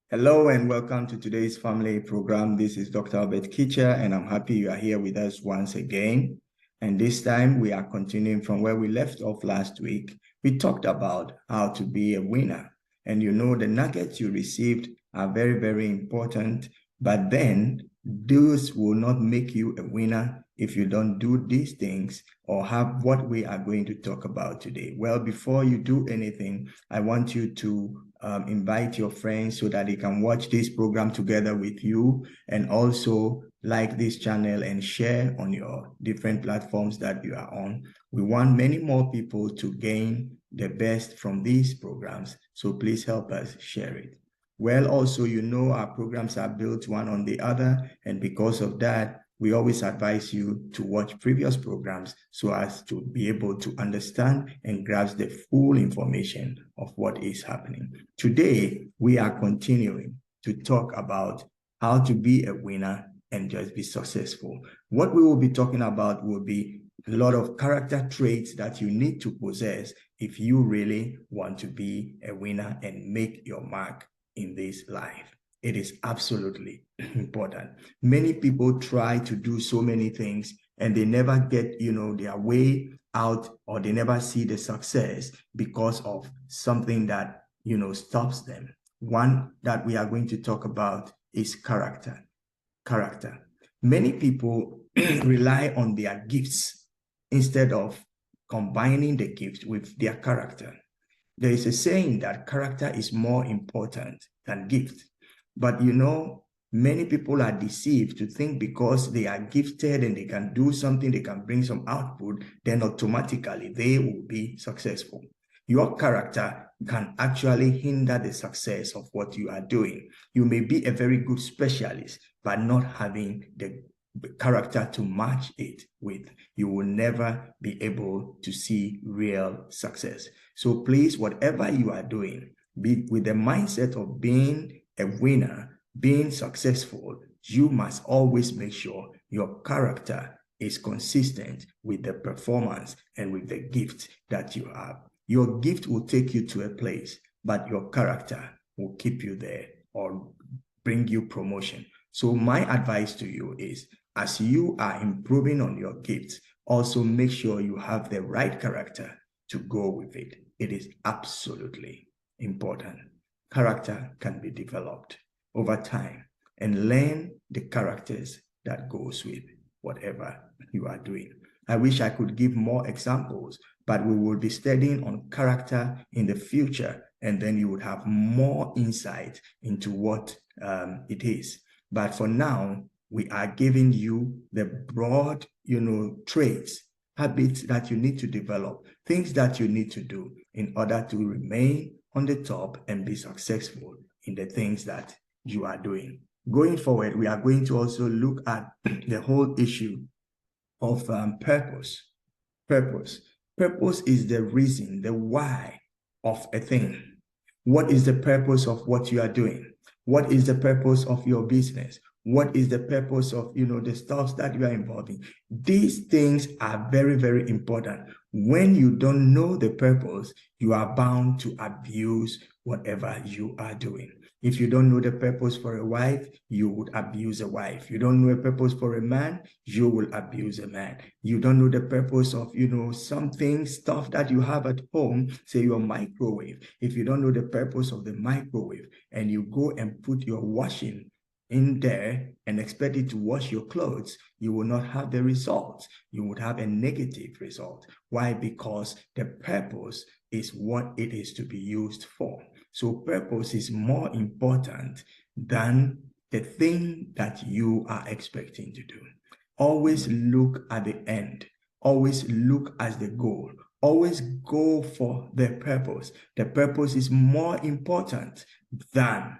Hello and welcome to today's family program. This is Dr. Albert Kitcher, and I'm happy you are here with us once again. And this time we are continuing from where we left off last week. We talked about how to be a winner. And you know, the nuggets you received are very, very important. But then those will not make you a winner if you don't do these things or have what we are going to talk about today. Well, before you do anything, I want you to invite your friends so that they can watch this program together with you, and also like this channel and share on your different platforms that you are on. We want many more people to gain the best from these programs, so please help us share it. Well, also, you know, our programs are built one on the other, and because of that, we always advise you to watch previous programs so as to be able to understand and grasp the full information of what is happening. Today, we are continuing to talk about how to be a winner and just be successful. What we will be talking about will be a lot of character traits that you need to possess if you really want to be a winner and make your mark in this life. It is absolutely important. Many people try to do so many things and they never get, their way out, or they never see the success because of something that, stops them. One that we are going to talk about is character. Character. Many people rely on their gifts instead of combining the gift with their character. There is a saying that character is more important than gift. But many people are deceived to think because they are gifted and they can do something, they can bring some output, then automatically they will be successful. Your character can actually hinder the success of what you are doing. You may be a very good specialist, but not having the character to match it with, you will never be able to see real success. So please, whatever you are doing, be with the mindset of being a winner, being successful. You must always make sure your character is consistent with the performance and with the gift that you have. Your gift will take you to a place, but your character will keep you there or bring you promotion. So my advice to you is, as you are improving on your gifts, also make sure you have the right character to go with it. It is absolutely important. Character can be developed over time, and learn the characters that goes with whatever you are doing. I wish I could give more examples, but we will be studying on character in the future, and then you would have more insight into what it is. But for now, we are giving you the broad, traits, habits that you need to develop, things that you need to do in order to remain on the top and be successful in the things that you are doing. Going forward, we are going to also look at the whole issue of purpose. Purpose. Purpose is the reason, the why of a thing. What is the purpose of what you are doing? What is the purpose of your business? What is the purpose of, the stuff that you are involved in? These things are very, very important. When you don't know the purpose, you are bound to abuse whatever you are doing. If you don't know the purpose for a wife, you would abuse a wife. You don't know a purpose for a man, you will abuse a man. You don't know the purpose of, stuff that you have at home, say your microwave. If you don't know the purpose of the microwave and you go and put your washing in there and expect it to wash your clothes, you will not have the result. You would have a negative result. Why? Because the purpose is what it is to be used for. So purpose is more important than the thing that you are expecting to do. Always look at the end. Always look at the goal. Always go for the purpose. The purpose is more important than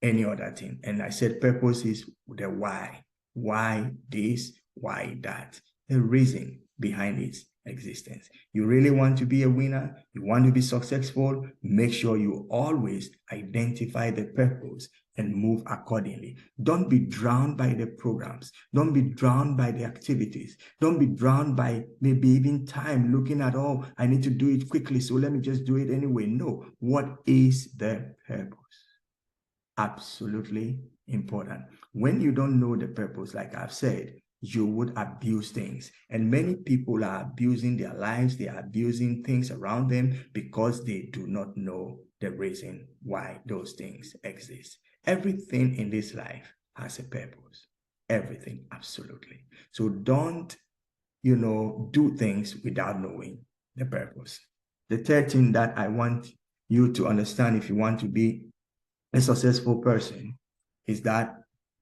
any other thing. And I said purpose is the why. Why this? Why that? The reason behind its existence. You really want to be a winner? You want to be successful? Make sure you always identify the purpose and move accordingly. Don't be drowned by the programs. Don't be drowned by the activities. Don't be drowned by maybe even time looking at, oh, I need to do it quickly, so let me just do it anyway. No. What is the purpose? absolutely important. When you don't know the purpose, like I've said, you would abuse things. And many people are abusing their lives. They are abusing things around them because they do not know the reason why those things exist. Everything in this life has a purpose. Everything, absolutely. So don't, do things without knowing the purpose. The third thing that I want you to understand if you want to be a successful person is that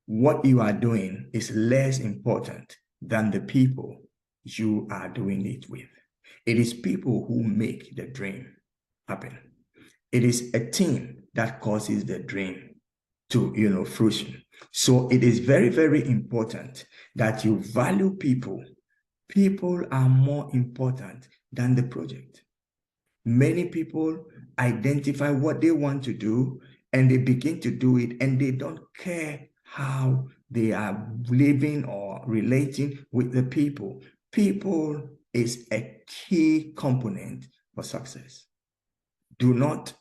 what you are doing is less important than the people you are doing it with. It is people who make the dream happen. It is a team that causes the dream to, fruition. So it is very, very important that you value people. People are more important than the project. Many people identify what they want to do and they begin to do it, and they don't care how they are living or relating with the people. People is a key component for success. Do not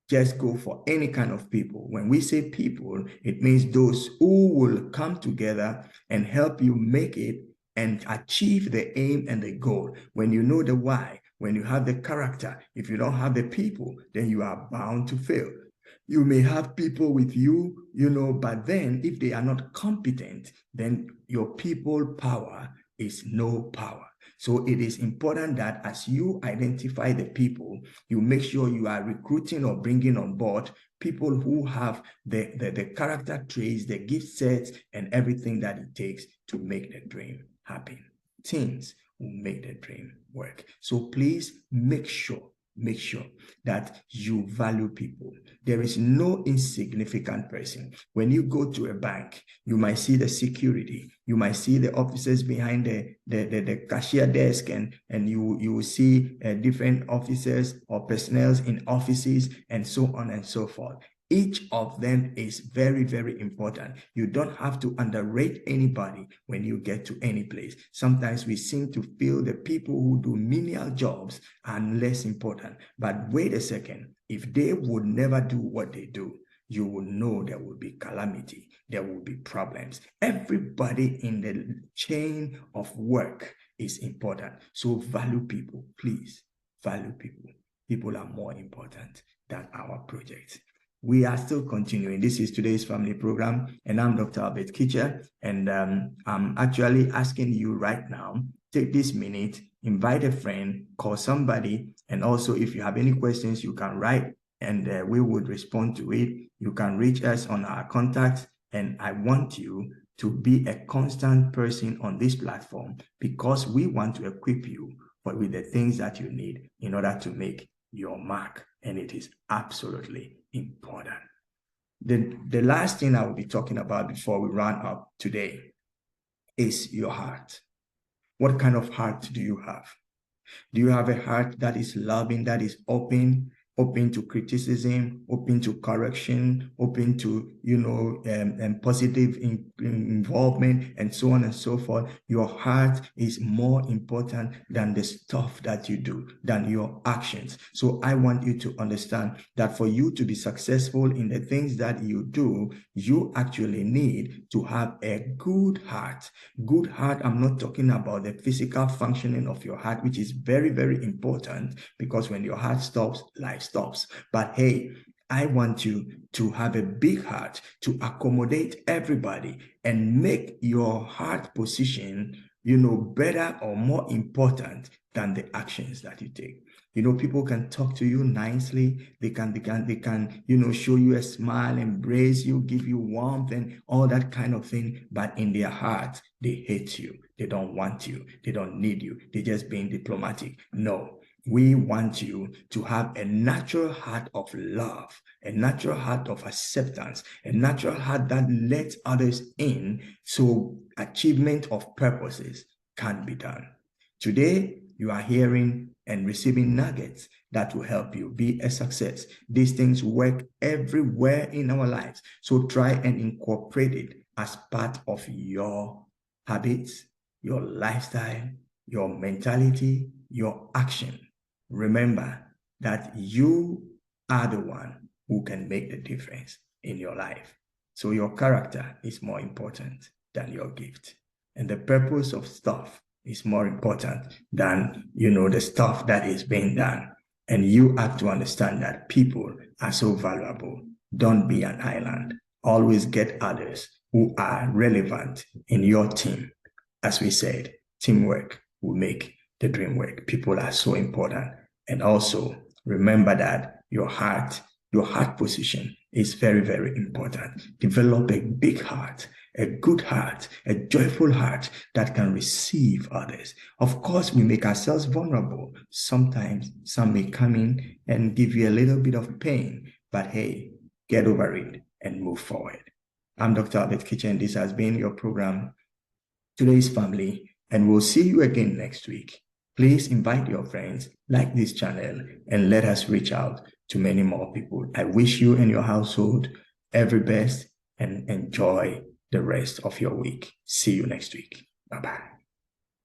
just go for any kind of people. When we say people, it means those who will come together and help you make it and achieve the aim and the goal. When you know the why, when you have the character, if you don't have the people, then you are bound to fail. You may have people with you, but then if they are not competent, then your people power is no power. So it is important that as you identify the people, you make sure you are recruiting or bringing on board people who have the character traits, the gift sets, and everything that it takes to make the dream happen. Teams will make the dream work. So please make sure that you value people. There is no insignificant person. When you go to a bank, you might see the security, you might see the officers behind the cashier desk, and you will see different officers or personnel in offices, and so on and so forth. Each of them is very, very important. You don't have to underrate anybody when you get to any place. Sometimes we seem to feel the people who do menial jobs are less important. But wait a second, if they would never do what they do, you will know there will be calamity, there will be problems. Everybody in the chain of work is important. So value people, please, value people. People are more important than our projects. We are still continuing. This is today's family program, and I'm Dr. Albert Kitcher, and I'm actually asking you right now, take this minute, invite a friend, call somebody, and also if you have any questions, you can write, and we would respond to it. You can reach us on our contacts, and I want you to be a constant person on this platform because we want to equip you with the things that you need in order to make your mark, and it is absolutely important. The last thing I will be talking about before we run up today is your heart. What kind of heart do you have? Do you have a heart that is loving, that is open to criticism, open to correction, open to, positive involvement, and so on and so forth? Your heart is more important than the stuff that you do, than your actions. So I want you to understand that for you to be successful in the things that you do, you actually need to have a good heart. Good heart, I'm not talking about the physical functioning of your heart, which is very, very important, because when your heart stops, life stops. But hey, I want you to have a big heart to accommodate everybody and make your heart position, better or more important than the actions that you take. People can talk to you nicely. They can, show you a smile, embrace you, give you warmth and all that kind of thing. But in their heart, they hate you. They don't want you. They don't need you. They're just being diplomatic. No. We want you to have a natural heart of love, a natural heart of acceptance, a natural heart that lets others in so achievement of purposes can be done. Today, you are hearing and receiving nuggets that will help you be a success. These things work everywhere in our lives. So try and incorporate it as part of your habits, your lifestyle, your mentality, your action. Remember that you are the one who can make the difference. in your life. So your character is more important than your gift. And the purpose of stuff is more important than, the stuff that is being done. And you have to understand that people are so valuable. Don't be an island. Always get others who are relevant in your team. As we said, teamwork will make the dream work. People are so important. And also remember that your heart position is very, very important. Develop a big heart, a good heart, a joyful heart that can receive others. Of course, we make ourselves vulnerable. Sometimes some may come in and give you a little bit of pain, but hey, get over it and move forward. I'm Dr. Albert Kitcher, and this has been your program, Today's Family, and we'll see you again next week. Please invite your friends, like this channel, and let us reach out to many more people. I wish you and your household every best and enjoy the rest of your week. See you next week. Bye-bye.